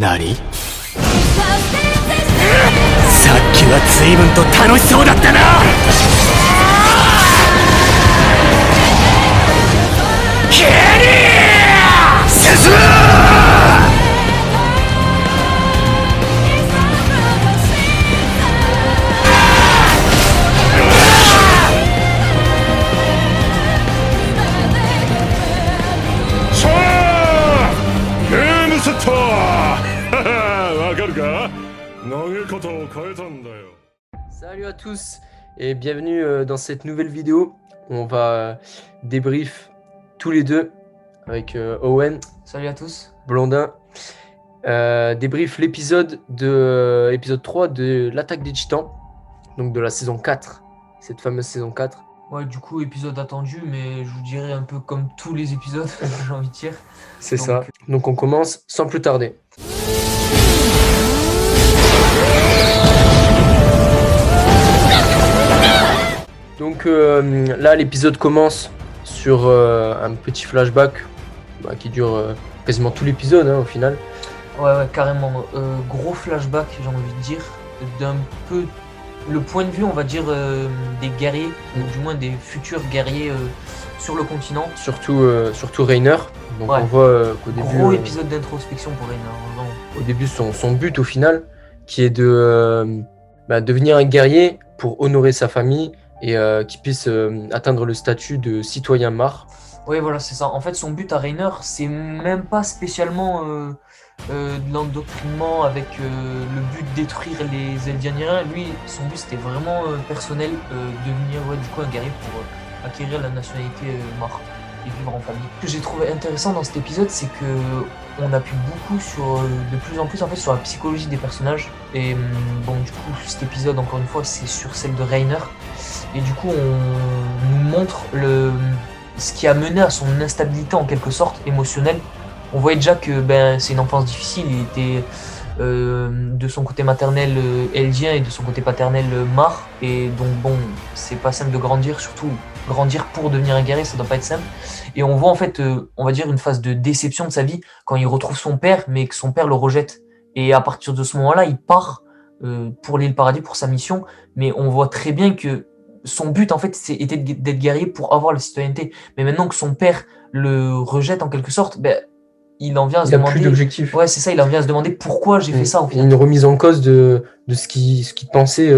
何？さっきは随分と楽しそうだったな。ケリー！進む！Salut à tous et bienvenue dans cette nouvelle vidéo. On va débrief tous les deux avec Owen. Salut à tous. Blondin. Débrief l'épisode 3 de l'attaque des Titans, donc de la saison 4, cette fameuse saison 4. Ouais, du coup, épisode attendu, mais je vous dirais un peu comme tous les épisodes, j'ai envie de dire. C'est ça. Donc on commence sans plus tarder. Donc là, l'épisode commence sur un petit flashback qui dure quasiment tout l'épisode au final. Ouais, carrément. Gros flashback, j'ai envie de dire, d'un peu le point de vue, on va dire, des guerriers, ou du moins des futurs guerriers sur le continent. Surtout Reiner. Donc ouais. On voit qu'au début... Gros épisode d'introspection pour Reiner. Vraiment. Au début, son but au final, qui est de devenir un guerrier pour honorer sa famille et qu'il puisse atteindre le statut de citoyen Mar. Oui, voilà, c'est ça. En fait, son but à Reiner, c'est même pas spécialement de l'endoctrinement avec le but de détruire les Eldianiens. Lui, son but, c'était vraiment personnel, devenir du coup un guerrier pour acquérir la nationalité Mar et vivre en famille. Ce que j'ai trouvé intéressant dans cet épisode, c'est que on appuie beaucoup de plus en plus en fait sur la psychologie des personnages. Et bon, du coup, cet épisode, encore une fois, c'est sur celle de Reiner. Et du coup, on nous montre ce qui a mené à son instabilité en quelque sorte émotionnelle. On voyait déjà que c'est une enfance difficile. Il était de son côté maternel Eldien et de son côté paternel Mar. Et donc bon, c'est pas simple de grandir, surtout grandir pour devenir un guerrier, ça doit pas être simple. Et on voit en fait, on va dire une phase de déception de sa vie quand il retrouve son père, mais que son père le rejette. Et à partir de ce moment-là, il part pour l'île Paradis, pour sa mission. Mais on voit très bien que son but en fait était d'être guerrier pour avoir la citoyenneté. Mais maintenant que son père le rejette en quelque sorte, il en vient à se demander. Il n'a plus d'objectif. Ouais, c'est ça, il en vient à se demander pourquoi j'ai fait ça au final. Une remise en cause de ce qu'il pensait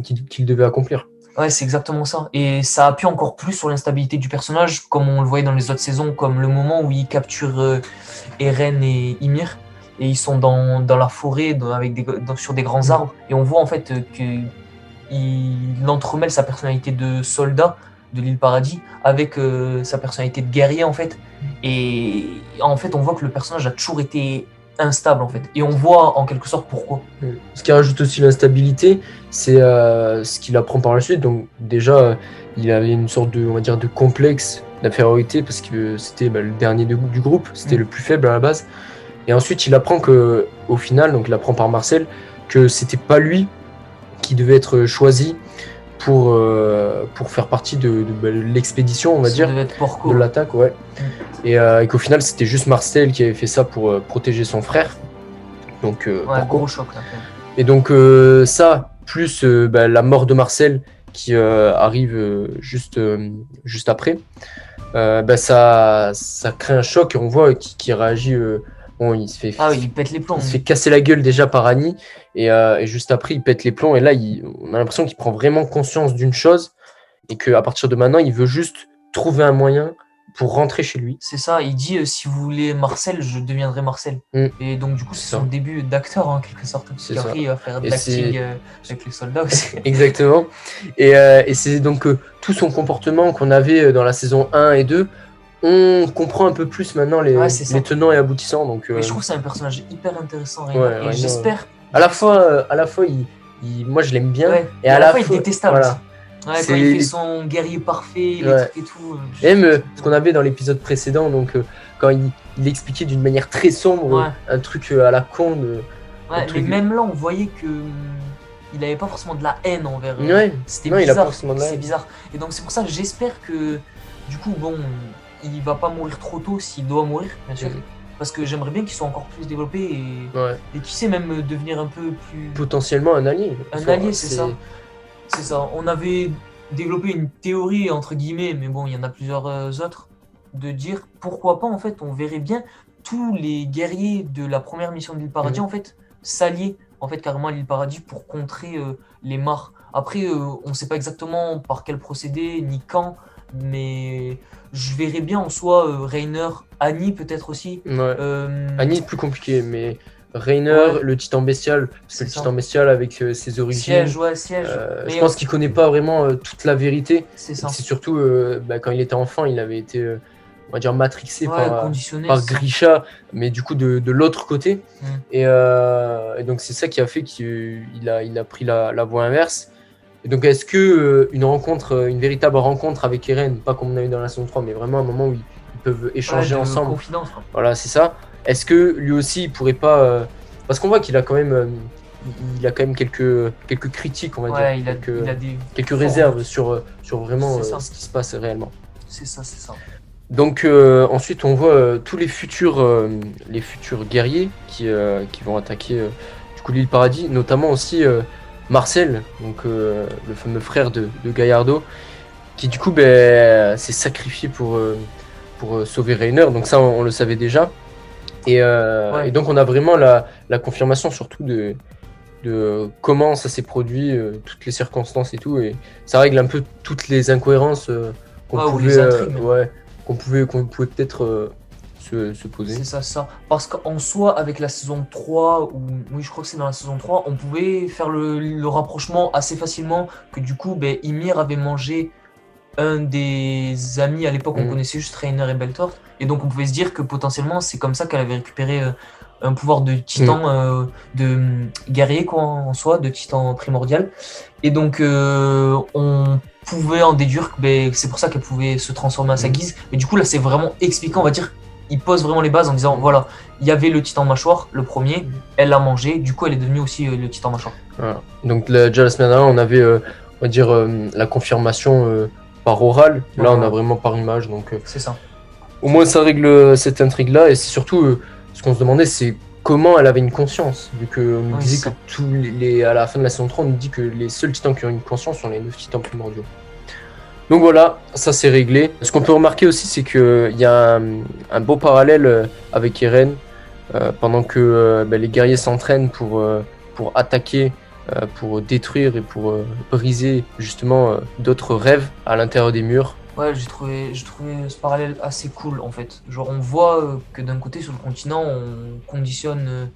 qu'il devait accomplir. Ouais, c'est exactement ça. Et ça appuie encore plus sur l'instabilité du personnage, comme on le voyait dans les autres saisons, comme le moment où il capture Eren et Ymir. Et ils sont dans la forêt, sur des grands arbres. Et on voit en fait qu'il entremêle sa personnalité de soldat de l'île Paradis avec sa personnalité de guerrier en fait. Et en fait, on voit que le personnage a toujours été instable en fait. Et on voit en quelque sorte pourquoi. Ce qui rajoute aussi l'instabilité, c'est ce qu'il apprend par la suite. Donc déjà, il avait une sorte de complexe d'infériorité parce que c'était le dernier du groupe, c'était le plus faible à la base. Et ensuite, il apprend que, au final, donc il apprend par Marcel, que c'était pas lui qui devait être choisi pour faire partie de l'expédition, on va dire, de l'attaque, ouais. Et qu'au final, c'était juste Marcel qui avait fait ça pour protéger son frère. Donc, gros choc là. Et donc ça, plus la mort de Marcel qui arrive juste après, ça crée un choc et on voit qu'il réagit. Il se fait, il pète les plombs. Il se fait casser la gueule déjà par Annie et juste après il pète les plombs et là on a l'impression qu'il prend vraiment conscience d'une chose et qu'à partir de maintenant il veut juste trouver un moyen pour rentrer chez lui. C'est ça, il dit si vous voulez Marcel, je deviendrai Marcel. Et donc du coup c'est son début d'acteur en quelque sorte. Puis après il va faire de l'acting avec les soldats aussi. Exactement. Et c'est donc tout son comportement qu'on avait dans la saison 1 et 2. On comprend un peu plus maintenant les tenants et aboutissants. Donc, mais je trouve que c'est un personnage hyper intéressant. Et j'espère. À la fois, moi je l'aime bien. Et à la fois, il est détestable. Voilà. Ouais, quand il fait son guerrier parfait, les trucs et tout. Même ce qu'on avait dans l'épisode précédent, donc quand il expliquait d'une manière très sombre un truc à la con. Mais même là, on voyait que il n'avait pas forcément de la haine envers. C'était bizarre. C'est bizarre. Et donc c'est pour ça que j'espère que du coup, bon. Il va pas mourir trop tôt s'il doit mourir, bien sûr. parce que j'aimerais bien qu'ils soient encore plus développés Ouais. et qui sait même devenir un peu plus Potentiellement un allié. un allié, c'est ça. C'est ça. On avait développé une théorie entre guillemets, mais bon, il y en a plusieurs autres, de dire pourquoi pas en fait, on verrait bien tous les guerriers de la première mission de l'île Paradis en fait s'allier en fait carrément à l'île Paradis pour contrer les Mars. Après, on sait pas exactement par quel procédé ni quand, mais je verrais bien en soi Reiner, Annie peut-être aussi. Ouais. Annie est plus compliqué, mais Reiner, Ouais. le titan bestial, parce que C'est le ça. titan bestial avec ses origines, Siège, ouais, siège. je Mais pense qu'il connaît pas vraiment toute la vérité. c'est ça. C'est surtout quand il était enfant, il avait été, on va dire, matrixé Ouais, par conditionné. par c'est ça. Grisha, mais du coup de l'autre côté. Mm. Et donc c'est ça qui a fait qu'il a pris la voie inverse. Et donc est-ce que une rencontre, une véritable rencontre avec Eren, pas comme on a eu dans la saison 3, mais vraiment un moment où ils peuvent échanger Ouais, de ensemble, confidence, quoi. voilà, c'est ça. Est-ce que lui aussi il pourrait pas, parce qu'on voit qu'il a quand même, il a quand même quelques critiques, on va Ouais, dire, il a des quelques forts- réserves sur vraiment C'est ça. ce qui se passe réellement. C'est ça, c'est ça. Donc ensuite on voit tous les futurs guerriers qui vont attaquer du coup l'île Paradis, notamment aussi Marcel, donc le fameux frère de Gallardo, qui du coup s'est sacrifié pour sauver Reiner. Donc ça on le savait déjà. Ouais. Et donc on a vraiment la confirmation surtout de comment ça s'est produit, toutes les circonstances et tout, et ça règle un peu toutes les incohérences qu'on Ouais, ou pouvait les intrigues, même. ouais, qu'on pouvait peut-être se poser. C'est ça, c'est ça. Parce qu'en soi, avec la saison 3, ou oui, je crois que c'est dans la saison 3, on pouvait faire le rapprochement assez facilement que du coup, Ymir avait mangé un des amis à l'époque, on connaissait juste Reiner et Beltort. Et donc on pouvait se dire que potentiellement, c'est comme ça qu'elle avait récupéré un pouvoir de titan, de guerrier quoi, en soi, de titan primordial. Et donc on pouvait en déduire que c'est pour ça qu'elle pouvait se transformer à sa guise. Mais du coup, là, c'est vraiment expliqué, on va dire. Il pose vraiment les bases en disant voilà, il y avait le titan mâchoire, le premier, elle l'a mangé, du coup elle est devenue aussi le titan mâchoire. Voilà. Donc déjà la semaine dernière, on avait on va dire la confirmation par oral. Là, on a vraiment par image. Donc C'est ça. au moins ça règle cette intrigue là, et c'est surtout ce qu'on se demandait, c'est comment elle avait une conscience, vu qu'on nous Oui, disait c'est que à la fin de la saison 3, on nous dit que les seuls titans qui ont une conscience sont les 9 titans primordiaux. Donc voilà, ça c'est réglé. Ce qu'on peut remarquer aussi, c'est qu'il y a un beau parallèle avec Eren, pendant que les guerriers s'entraînent pour attaquer, pour détruire et pour briser justement d'autres rêves à l'intérieur des murs. Ouais, j'ai trouvé ce parallèle assez cool en fait. Genre on voit que d'un côté sur le continent, on conditionne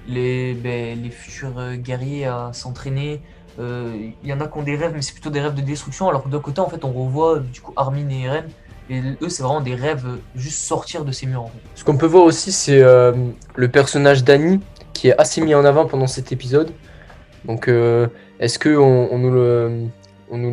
les futurs guerriers à s'entraîner. Il y en a qui ont des rêves, mais c'est plutôt des rêves de destruction, alors que d'un côté en fait on revoit du coup Armin et Eren, et eux c'est vraiment des rêves juste sortir de ces murs en fait. Ce qu'on peut voir aussi, c'est le personnage d'Annie, qui est assez mis en avant pendant cet épisode. Donc est-ce qu'on nous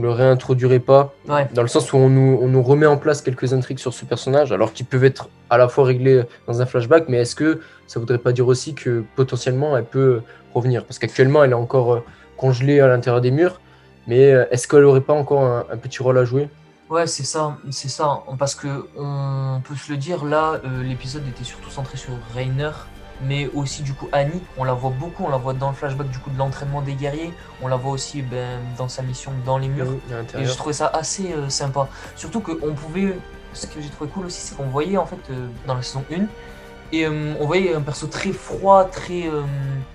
le réintroduirait pas, Ouais. dans le sens où on nous remet en place quelques intrigues sur ce personnage, alors qu'ils peuvent être à la fois réglés dans un flashback, mais est-ce que ça voudrait pas dire aussi que potentiellement elle peut revenir? Parce qu'actuellement elle est encore congelée à l'intérieur des murs, mais est-ce qu'elle aurait pas encore un petit rôle à jouer? Ouais, c'est ça, parce que on peut se le dire, là, l'épisode était surtout centré sur Reiner, mais aussi du coup Annie, on la voit beaucoup, on la voit dans le flashback du coup de l'entraînement des guerriers, on la voit aussi dans sa mission dans les murs, À et l'intérieur. je trouvais ça assez sympa. Surtout qu'on pouvait, ce que j'ai trouvé cool aussi, c'est qu'on voyait en fait dans la saison 1, et on voyait un perso très froid, très,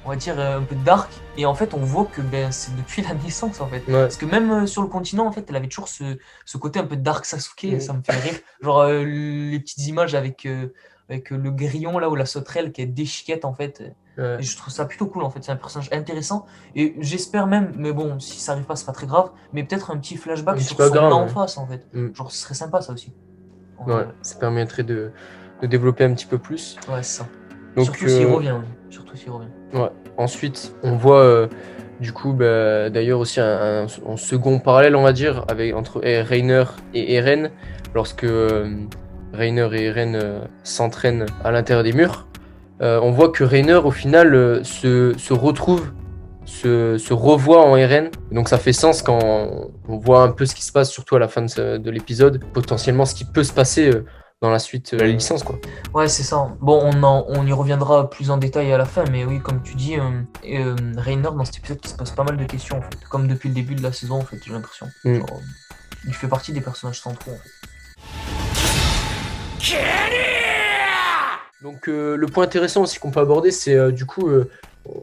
on va dire, un peu dark, et en fait on voit que c'est depuis la naissance en fait. Ouais. Parce que même sur le continent, en fait, elle avait toujours ce côté un peu dark Sasuke, ça me fait rire. Genre les petites images avec le grillon là ou la sauterelle qui est déchiquette en fait. Ouais. Et je trouve ça plutôt cool en fait, c'est un personnage intéressant. Et j'espère même, mais bon, si ça arrive pas, c'est pas très grave, mais peut-être un petit flashback Un petit sur son background, enfance en fait. Mm. Genre ce serait sympa ça aussi. Ouais, ça permettrait de développer un petit peu plus. Ouais, c'est ça. Donc, Surtout s'il revient. Ouais. Surtout s'il revient. Ouais. Ensuite, on voit du coup d'ailleurs aussi un second parallèle, on va dire, entre Reiner et Eren, lorsque Reiner et Eren s'entraînent à l'intérieur des murs. On voit que Reiner, au final, se retrouve, se revoit en Eren. Donc ça fait sens quand on voit un peu ce qui se passe, surtout à la fin de l'épisode. Potentiellement, ce qui peut se passer dans la suite la licence, quoi. Ouais, c'est ça. Bon, on y reviendra plus en détail à la fin, mais oui, comme tu dis, Reiner, dans cet épisode, il se pose pas mal de questions, en fait. Comme depuis le début de la saison, en fait, j'ai l'impression. Mm. Genre, il fait partie des personnages centraux, en fait. Donc le point intéressant aussi qu'on peut aborder, c'est du coup,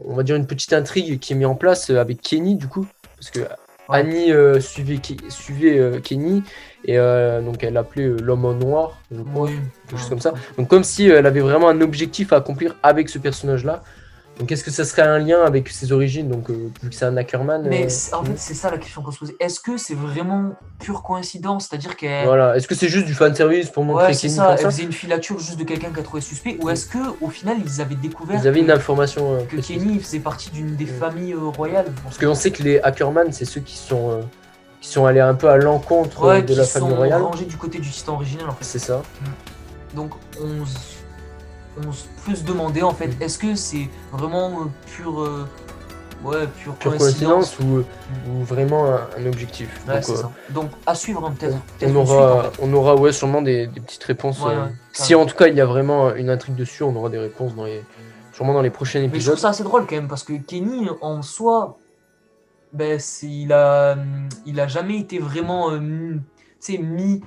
on va dire une petite intrigue qui est mise en place avec Kenny, du coup, parce que Annie suivait Kenny, et donc elle l'appelait l'homme en noir, je crois, Oui. quelque chose comme ça. Donc comme si elle avait vraiment un objectif à accomplir avec ce personnage-là. Donc est-ce que ça serait un lien avec ses origines, donc vu que c'est un Ackerman Mais en fait, c'est ça la question qu'on se pose. Est-ce que c'est vraiment pure coïncidence? C'est-à-dire qu'elle. Voilà, est-ce que c'est juste du fanservice pour montrer Ouais, c'est Kenny ça, comme elle ça? faisait une filature juste de quelqu'un qu'elle trouvait suspect, ou est-ce que au final ils avaient découvert Ils avaient une information que précise. Kenny faisait partie d'une des familles royales? Parce qu'on sait que les Ackerman, c'est ceux qui sont allés un peu à l'encontre Ouais, de qui la famille sont royale. rangés du côté du titan originel en fait. C'est ça. Donc on peut se demander en fait, est-ce que c'est vraiment pure Coïncidence ou vraiment un objectif. Ouais, Donc, c'est ça. Donc à suivre hein, peut-être. on aura ouais, sûrement des petites réponses. Ouais, si en tout cas il y a vraiment une intrigue dessus, on aura des réponses sûrement dans les prochains Mais je trouve épisodes. ça assez drôle quand même parce que Kenny en soi, ben, il a jamais été vraiment mis.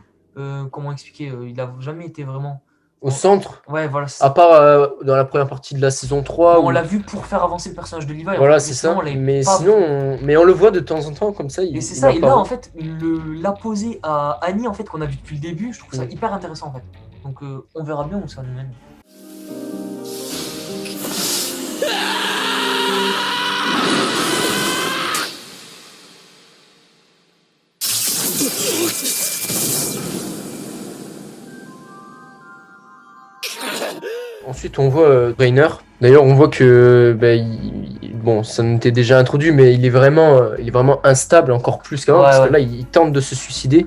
Comment expliquer il a jamais été vraiment. Au centre, Ouais, voilà. à part dans la première partie de la saison 3. On l'a vu pour faire avancer le personnage de Levi. Voilà, en fait, c'est ça. Mais pas sinon, on le voit de temps en temps comme ça. Et c'est ça, et là en fait, l'a posé à Annie en fait qu'on a vu depuis le début, je trouve ça hyper intéressant en fait. Donc on verra bien où ça nous mène. Ensuite, on voit Rainer. D'ailleurs, on voit que bon, ça nous était déjà introduit, mais il est vraiment instable encore plus qu'avant, parce que là, il tente de se suicider.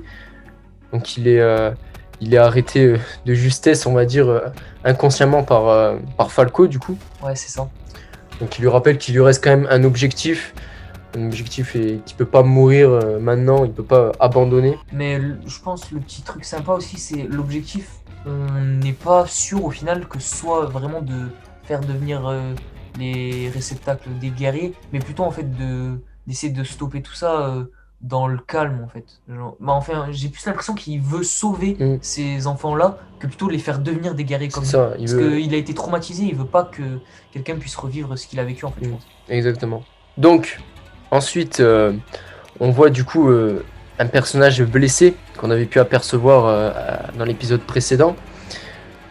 Donc, il est arrêté de justesse, on va dire, inconsciemment par Falco, du coup. Ouais, c'est ça. Donc, il lui rappelle qu'il lui reste quand même un objectif et qu'il peut pas mourir maintenant, il peut pas abandonner. Mais je pense le petit truc sympa aussi, c'est l'objectif. On n'est pas sûr au final que ce soit vraiment de faire devenir les réceptacles des guerriers, mais plutôt en fait d'essayer de stopper tout ça dans le calme en fait. Genre, enfin, j'ai plus l'impression qu'il veut sauver ces enfants-là que plutôt les faire devenir des guerriers comme ça. Parce qu'il a été traumatisé, il veut pas que quelqu'un puisse revivre ce qu'il a vécu en fait. Je pense. Exactement. Donc ensuite, on voit du coup un personnage blessé qu'on avait pu apercevoir dans l'épisode précédent.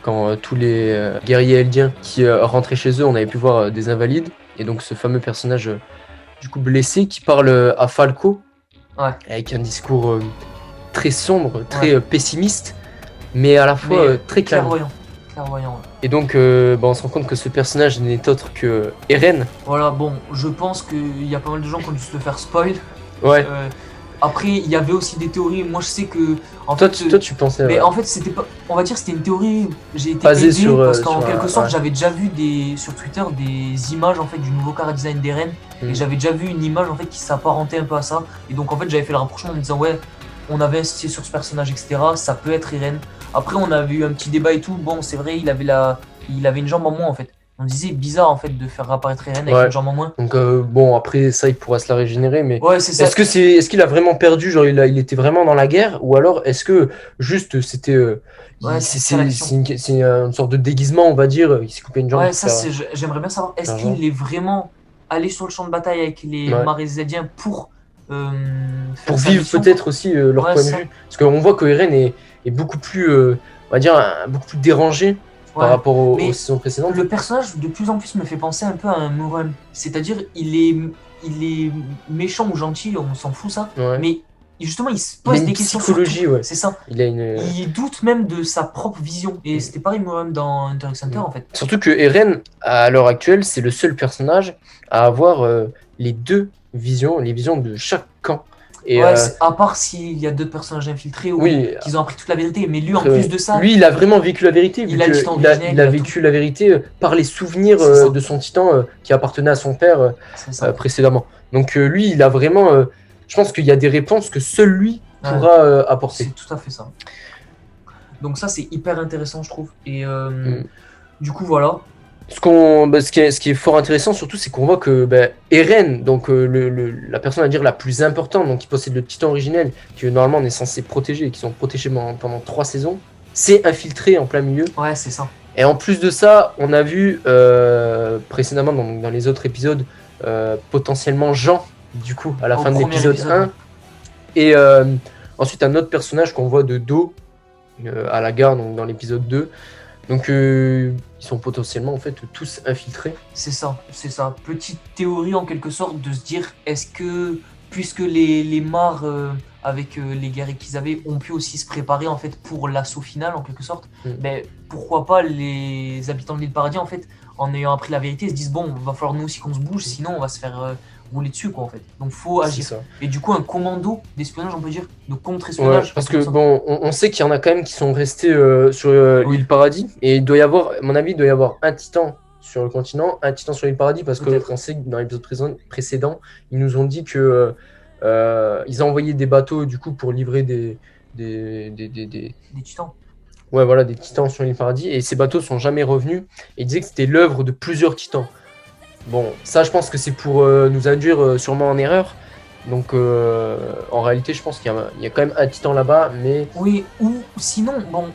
Quand tous les guerriers eldiens qui rentraient chez eux, on avait pu voir des invalides. Et donc ce fameux personnage du coup blessé qui parle à Falco avec un discours très sombre, très pessimiste, mais à la fois très clairvoyant. Et donc on se rend compte que ce personnage n'est autre que Eren. Voilà, bon, je pense qu'il y a pas mal de gens qui ont dû se le faire spoil. Ouais. Après, il y avait aussi des théories. Moi, je sais que. Toi, tu pensais. Mais en fait, c'était pas. On va dire c'était une théorie. J'ai été basée aidé sur. Parce qu'en quelque sorte, j'avais déjà vu sur Twitter des images en fait du nouveau chara design d'Eren. Et j'avais déjà vu une image en fait qui s'apparentait un peu à ça. Et donc en fait, j'avais fait le rapprochement en me disant ouais, on avait insisté sur ce personnage, etc. Ça peut être Eren. Après, on avait eu un petit débat et tout. Bon, c'est vrai, il avait une jambe en moins en fait. On disait bizarre en fait de faire réapparaître Eren avec une jambe en moins. Donc bon, après ça il pourra se la régénérer, mais c'est ça. Est-ce qu'il a vraiment perdu, genre il était vraiment dans la guerre, ou alors est-ce que juste c'était c'est une sorte de déguisement, on va dire, il s'est coupé une jambe. Ouais, ça j'aimerais bien savoir, est-ce qu'il est vraiment allé sur le champ de bataille avec les Marésidiens pour vivre peut-être aussi leur point de vue, parce qu'on voit que Eren est beaucoup plus on va dire beaucoup plus dérangé par rapport aux saisons précédentes. Le personnage de plus en plus me fait penser un peu à un Muram. C'est-à-dire, il est méchant ou gentil, on s'en fout ça. Mais justement, il se pose des questions sur tout. C'est ça. Il doute même de sa propre vision. Et c'était pareil Muram dans Hunter x Hunter en fait. Surtout que Eren, à l'heure actuelle, c'est le seul personnage à avoir les deux visions, les visions de chaque camp. Et à part s'il y a d'autres personnages infiltrés ou qu'ils ont appris toute la vérité, mais lui en plus de ça, lui il a vraiment vécu la vérité, il a vécu la vérité par les souvenirs de son titan qui appartenait à son père précédemment. Donc lui il a vraiment, je pense qu'il y a des réponses que seul lui pourra apporter. C'est tout à fait ça. Donc ça, c'est hyper intéressant, je trouve. Et Mm. du coup, voilà. Ce qui est fort intéressant surtout, c'est qu'on voit que Eren, donc la personne à dire la plus importante, donc qui possède le titan originel, que normalement on est censé protéger et qui sont protégés pendant 3 saisons, s'est infiltré en plein milieu. Ouais, c'est ça. Et en plus de ça, on a vu précédemment dans les autres épisodes, potentiellement Jean, du coup, à la Au fin de premier l'épisode épisode, 1. ouais. Et ensuite un autre personnage qu'on voit de dos à la gare, donc dans l'épisode 2. Donc ils sont potentiellement en fait tous infiltrés. C'est ça, c'est ça. Petite théorie en quelque sorte de se dire, est-ce que, puisque les mares avec les guerriers qu'ils avaient ont pu aussi se préparer en fait pour l'assaut final en quelque sorte, ben, pourquoi pas les habitants de l'île Paradis en fait, en ayant appris la vérité, se disent bon, va falloir nous aussi qu'on se bouge, sinon on va se faire rouler dessus quoi en fait. Donc faut C'est agir. ça. Et du coup un commando d'espionnage on peut dire, de Ouais, contre-espionnage. parce en quelque que sorte. bon, on sait qu'il y en a quand même qui sont restés sur Oui. l'île Paradis. Et il doit y avoir, à mon avis, il doit y avoir un titan sur le continent, un titan sur l'île Paradis, parce Peut-être. qu'on sait que dans l'épisode précédent, ils nous ont dit que ils ont envoyé des bateaux du coup pour livrer des Des titans. ouais, voilà, des titans sur l'île Paradis, et ces bateaux sont jamais revenus, et ils disaient que c'était l'œuvre de plusieurs titans. Bon, ça je pense que c'est pour nous induire sûrement en erreur, donc en réalité je pense qu'il y a quand même un titan là-bas, mais Oui, ou sinon, bon,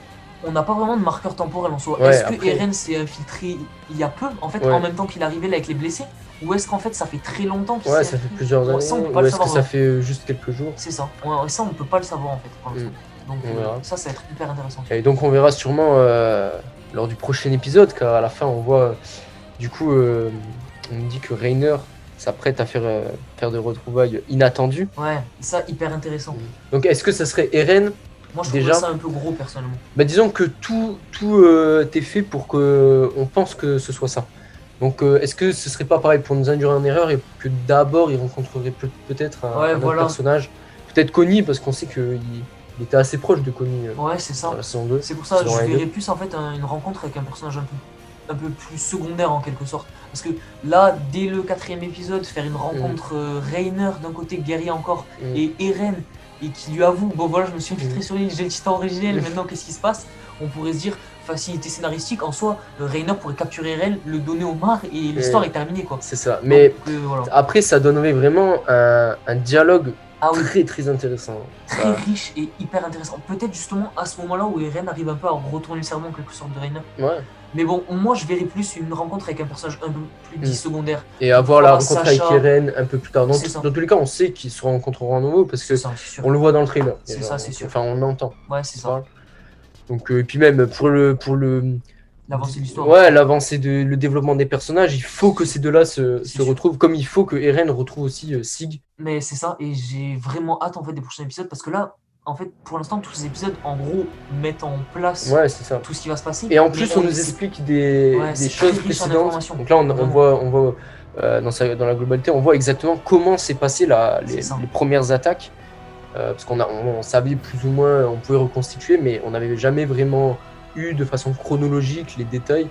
on n'a pas vraiment de marqueur temporel en soi. Ouais, Est-ce que après- Eren s'est infiltré il y a peu, en fait, Ouais. en même temps qu'il arrivait là avec les blessés? Ou est-ce qu'en fait ça fait très longtemps qu'il ouais, s'est ça fait infiltré? plusieurs Ouais, années, ça, on peut ou pas le est-ce que savoir. ça fait juste quelques jours? C'est ça. Ouais, ça, on peut pas le savoir en fait pour l'instant. Donc On verra. ça va être hyper intéressant. Et donc on verra sûrement lors du prochain épisode, car à la fin on voit, du coup, on nous dit que Reiner s'apprête à faire des retrouvailles inattendues. Ouais, ça, hyper intéressant. Donc est-ce que ça serait Eren? Moi, je Déjà. trouve ça un peu gros personnellement. Bah, disons que tout est fait pour que on pense que ce soit ça. Donc est-ce que ce serait pas pareil pour nous induire en erreur et que d'abord il rencontrerait peut-être Ouais, un autre voilà. personnage, peut-être Connie, parce qu'on sait qu'il était assez proche de Connie Ouais, c'est ça. dans la saison 2. C'est pour ça que Saison je 1 et verrais 2. plus en fait une rencontre avec un personnage un peu plus secondaire en quelque sorte. Parce que là, dès le 4e épisode, faire une rencontre Reiner d'un côté, guerrier encore, Mm. et Eren, et qui lui avoue, bon voilà, je me suis infiltré sur l'île, j'ai le titan originel, maintenant qu'est-ce qui se passe? On pourrait se dire, facilité scénaristique, en soi, Reiner pourrait capturer Eren, le donner au Mar, et l'histoire est terminée quoi. C'est ça. Mais Donc, voilà. après ça donnerait vraiment un dialogue Ah oui, très très intéressant. très Ça- riche et hyper intéressant. Peut-être justement à ce moment-là où Eren arrive un peu à retourner le cerveau en quelque sorte de Reiner. Ouais. Mais bon, moi je verrais plus une rencontre avec un personnage un peu plus dit secondaire. Et avoir la Voilà, rencontre Sacha. avec Eren un peu plus tard. C'est ça. Dans tous les cas, on sait qu'ils se rencontreront à nouveau parce que C'est ça, c'est sûr. on le voit dans le trailer. C'est déjà. ça, c'est sûr. Enfin, on l'entend. Ouais, c'est ça. Donc, et puis même pour le L'avancée de l'histoire. ouais, l'avancée le développement des personnages, il faut que ces deux-là se sûr. retrouvent, comme il faut que Eren retrouve aussi Sig. Mais c'est ça, et j'ai vraiment hâte en fait des prochains épisodes parce que là, en fait, pour l'instant, tous les épisodes en gros mettent en place Ouais, c'est ça. tout ce qui va se passer. Et en Mais plus, on nous sait- explique des c'est choses très riche en précédentes. informations. Donc là, on Vraiment. voit dans la globalité, on voit exactement comment s'est passé C'est ça. les premières attaques. Parce on savait plus ou moins, on pouvait reconstituer, mais on n'avait jamais vraiment eu de façon chronologique les détails.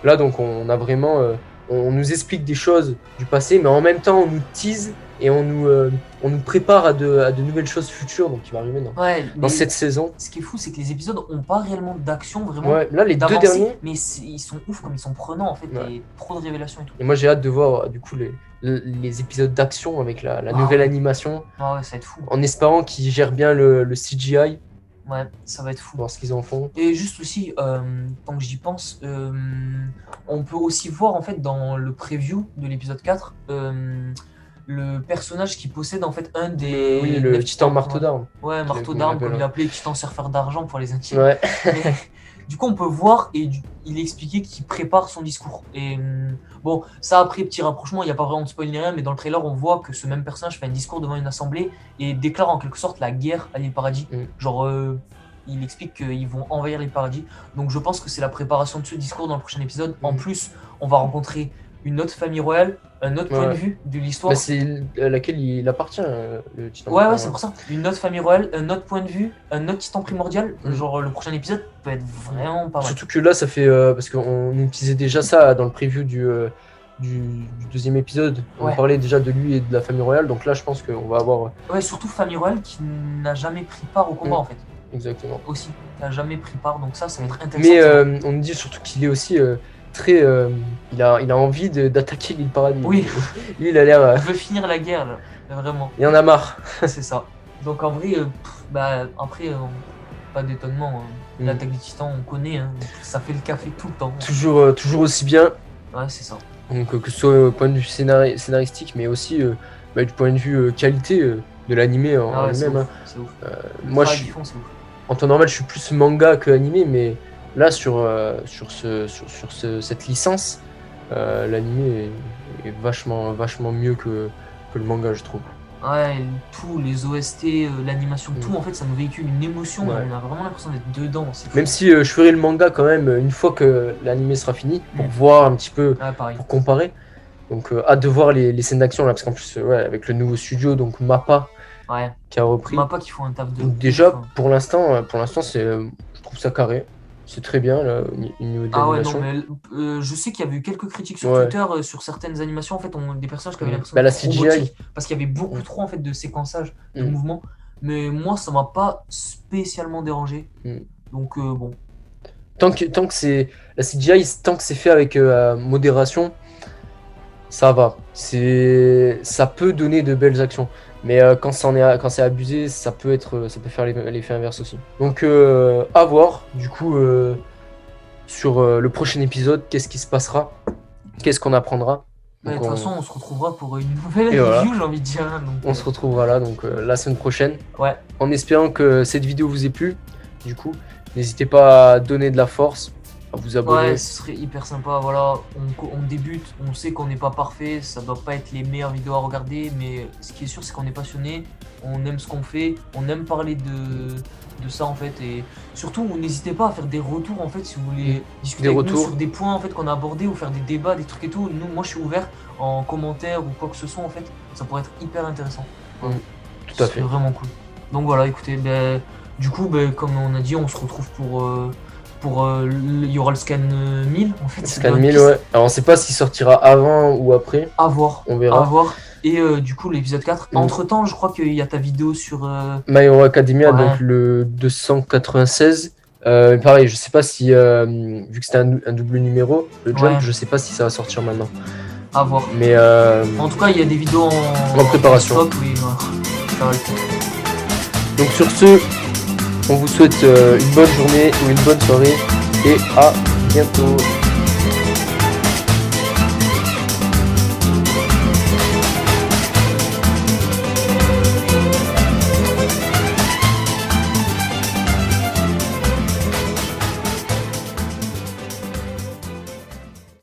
Là, donc, on a vraiment, on nous explique des choses du passé, mais en même temps, on nous tease et on nous prépare à de nouvelles choses futures, donc qui va arriver Ouais, dans mais cette saison. ce qui est fou, c'est que les épisodes ont pas réellement d'action vraiment. Ouais, là, les deux d'avancée, derniers. mais ils sont ouf comme ils sont prenants en fait, Ouais. et trop de révélations et tout. Et moi, j'ai hâte de voir du coup les épisodes d'action avec la Ah, nouvelle ouais. animation, Ah ouais, ça va être fou. en espérant qu'ils gèrent bien le CGI, Ouais, ça va être fou. voir ce qu'ils en font. Et juste aussi, tant que j'y pense, on peut aussi voir en fait dans le preview de l'épisode 4 le personnage qui possède en fait un des. Oui, le 9 titan titans, marteau ouais. d'armes. Ouais, marteau Comme il d'armes, l'appelle, comme il ouais. appelait titan surfeur d'argent pour les intimes. Ouais. Mais, du coup, on peut voir et il expliquait qu'il prépare son discours. Et bon, ça après, petit rapprochement, il n'y a pas vraiment de spoil ni rien, mais dans le trailer, on voit que ce même personnage fait un discours devant une assemblée et déclare en quelque sorte la guerre à l'île Paradis. Mm. Genre, il explique qu'ils vont envahir l'île Paradis. Donc, je pense que c'est la préparation de ce discours dans le prochain épisode. En plus, on va rencontrer une autre famille royale, un autre point de Ouais. vue de l'histoire. Bah, c'est à laquelle il appartient, le titan. Ouais, c'est pour ça. Une autre famille royale, un autre point de vue, un autre titan primordial. Mm. Genre, le prochain épisode peut être vraiment pas mal. Surtout que là, ça fait. Parce qu'on nous disait déjà ça dans le preview du deuxième épisode. On Ouais. parlait déjà de lui et de la famille royale. Donc là, je pense qu'on va avoir. Ouais, surtout famille royale qui n'a jamais pris part au combat Mm. en fait. exactement. aussi, qui a jamais pris part, donc ça va être intéressant. Mais de savoir. on nous dit surtout qu'il est aussi très. Il a envie d'attaquer l'île Paradis. Oui. Lui, il a l'air. Il veut finir la guerre, là, vraiment. Il en a marre. C'est ça. Donc en vrai, après, pas d'étonnement. Mm. L'attaque des Titans, on connaît, hein, ça fait le café tout le temps. Toujours aussi bien. Ouais, c'est ça. Donc, que ce soit au point de vue scénaristique, mais aussi du point de vue qualité de l'animé en Ah ouais, c'est lui-même. ouf, c'est ouf. Moi, Le je travail suis, qu'ils font, c'est ouf. en temps normal, je suis plus manga que animé, mais là, sur cette licence, l'animé est vachement mieux que le manga, je trouve. Ouais, tout, les OST, l'animation, tout, Mm. en fait, ça nous véhicule une émotion, Ouais. et on a vraiment l'impression d'être dedans. C'est fou. Même si je ferai le manga quand même une fois que l'animé sera fini, pour Mm. voir un petit peu, Ouais, pareil. pour comparer. Donc, hâte de voir les scènes d'action là, parce qu'en plus, avec le nouveau studio, donc Mappa, Ouais. qui a repris. Mappa qui font un taf de. Donc déjà, ouf, hein. pour l'instant, c'est, je trouve ça carré. C'est très bien là, au niveau de Ah ouais, non, l'animation. mais je sais qu'il y avait eu quelques critiques sur Ouais. Twitter sur certaines animations, en fait, des personnages qui avaient Mm. l'impression Bah, la d'être CGI. robotiques, parce qu'il y avait beaucoup Mm. trop en fait de séquençage, de Mm. mouvements. Mais moi, ça m'a pas spécialement dérangé. Mm. Donc bon, Tant que c'est la CGI, tant que c'est fait avec modération, ça va. Ça peut donner de belles actions. Mais quand c'est abusé, ça peut faire l'effet inverse aussi. Donc à voir. Du coup, sur le prochain épisode, qu'est-ce qui se passera? Qu'est-ce qu'on apprendra? de Donc, toute façon, on se retrouvera pour une nouvelle Et voilà. review, j'ai envie de dire. Donc, on se retrouvera là, donc la semaine prochaine. ouais, En espérant que cette vidéo vous ait plu. Du coup, n'hésitez pas à donner de la force, à vous abonner. ouais, ce serait hyper sympa. Voilà, on débute, on sait qu'on n'est pas parfait, ça doit pas être les meilleures vidéos à regarder, mais ce qui est sûr, c'est qu'on est passionné, on aime ce qu'on fait, on aime parler de ça en fait, et surtout, n'hésitez pas à faire des retours en fait si vous voulez discuter Des avec nous retours. sur des points en fait qu'on a abordés ou faire des débats, des trucs et tout. Nous, moi, je suis ouvert en commentaire ou quoi que ce soit en fait, ça pourrait être hyper intéressant. Tout à Ce fait. serait vraiment cool. Donc voilà, écoutez, du coup, comme on a dit, on se retrouve il y aura le scan 1000 en fait. ça Scan doit être 1000, ouais. Alors on sait pas s'il sortira avant ou après. à voir. On verra. À voir. Et du coup, l'épisode 4. Mm. Entre temps, je crois qu'il y a ta vidéo sur. My Hero Academia, Ouais. donc le 296. Pareil, je sais pas si, vu que c'était un double numéro, le Jump, Ouais. je sais pas si ça va sortir maintenant. À voir. Mais En tout cas, il y a des vidéos En préparation. stock, oui, ouais. Ça va le faire. donc sur ce, on vous souhaite une bonne journée ou une bonne soirée et à bientôt.